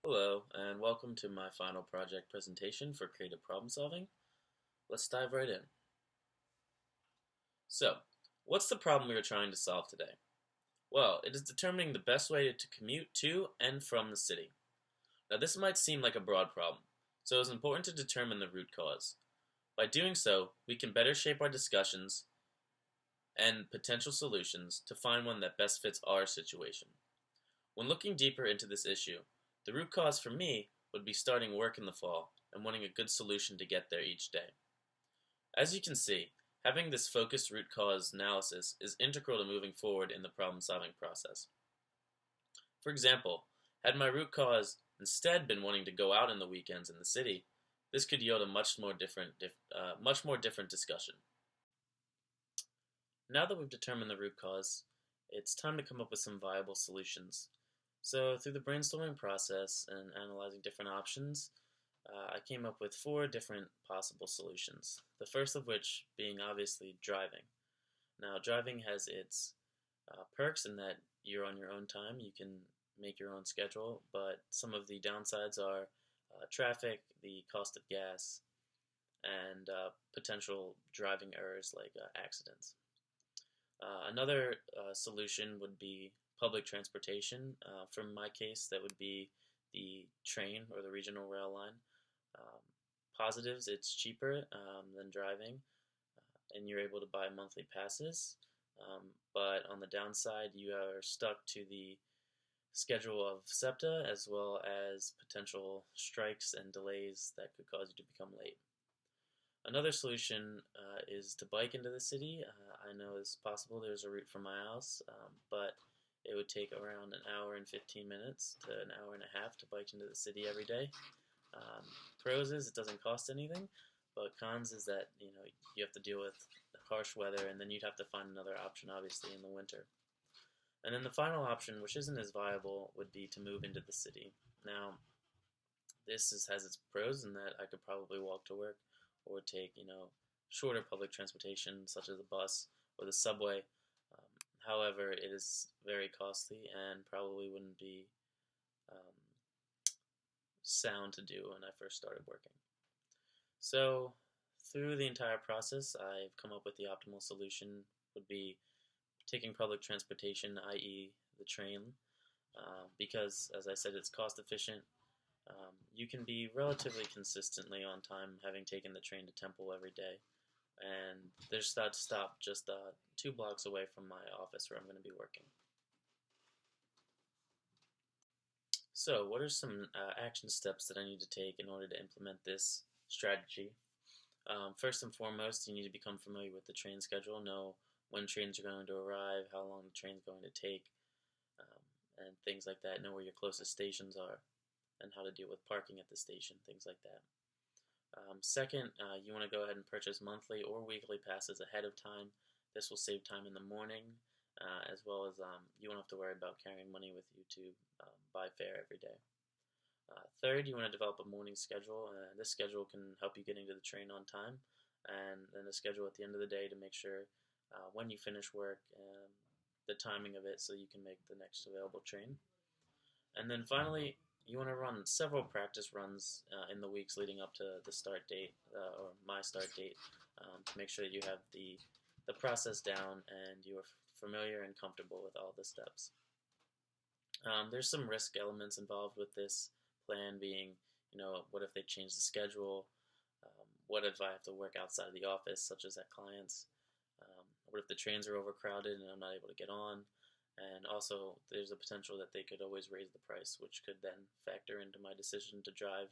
Hello, and welcome to my final project presentation for creative problem solving. Let's dive right in. So, what's the problem we are trying to solve today? Well, it is determining the best way to commute to and from the city. Now, this might seem like a broad problem, so it's important to determine the root cause. By doing so, we can better shape our discussions and potential solutions to find one that best fits our situation. When looking deeper into this issue, the root cause for me would be starting work in the fall and wanting a good solution to get there each day. As you can see, having this focused root cause analysis is integral to moving forward in the problem-solving process. For example, had my root cause instead been wanting to go out in the weekends in the city, this could yield a much more different discussion. Now that we've determined the root cause, it's time to come up with some viable solutions. So through the brainstorming process and analyzing different options, I came up with 4 different possible solutions. The first of which being obviously driving. Now driving has its perks in that you're on your own time, you can make your own schedule, but some of the downsides are traffic, the cost of gas, and potential driving errors like accidents. Another solution would be public transportation. For my case, that would be the train or the regional rail line. Positives, it's cheaper than driving, and you're able to buy monthly passes. But on the downside, you are stuck to the schedule of SEPTA as well as potential strikes and delays that could cause you to become late. Another solution is to bike into the city. I know it's possible. There's a route from my house, but it would take around an hour and 15 minutes to an hour and a half to bike into the city every day. Pros is it doesn't cost anything, but cons is that you have to deal with harsh weather, and then you'd have to find another option, obviously, in the winter. And then the final option, which isn't as viable, would be to move into the city. Now, this has its pros in that I could probably walk to work or take shorter public transportation such as the bus or the subway. However, it is very costly and probably wouldn't be sound to do when I first started working. So through the entire process, I've come up with the optimal solution would be taking public transportation, i.e. the train, because as I said, it's cost efficient. You can be relatively consistently on time having taken the train to Temple every day, and there's that stop just 2 blocks away from my office where I'm going to be working. So what are some action steps that I need to take in order to implement this strategy? First and foremost, you need to become familiar with the train schedule, know when trains are going to arrive, how long the train's going to take, and things like that, know where your closest stations are, and how to deal with parking at the station, things like that. Second, you want to go ahead and purchase monthly or weekly passes ahead of time. This will save time in the morning, as well as you won't have to worry about carrying money with you to buy fare every day. Third, you want to develop a morning schedule. This schedule can help you getting to the train on time, and then a schedule at the end of the day to make sure when you finish work, the timing of it so you can make the next available train. And then finally, you want to run several practice runs in the weeks leading up to the start date, or my start date, to make sure that you have the process down and you are familiar and comfortable with all the steps. There's some risk elements involved with this plan being, what if they change the schedule? What if I have to work outside of the office, such as at clients? What if the trains are overcrowded and I'm not able to get on? And also, there's a potential that they could always raise the price, which could then factor into my decision to drive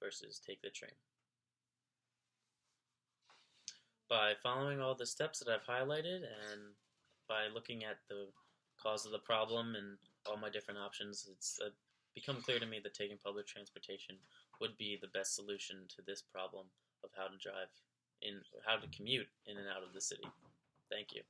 versus take the train. By following all the steps that I've highlighted and by looking at the cause of the problem and all my different options, it's become clear to me that taking public transportation would be the best solution to this problem of how to commute in and out of the city. Thank you.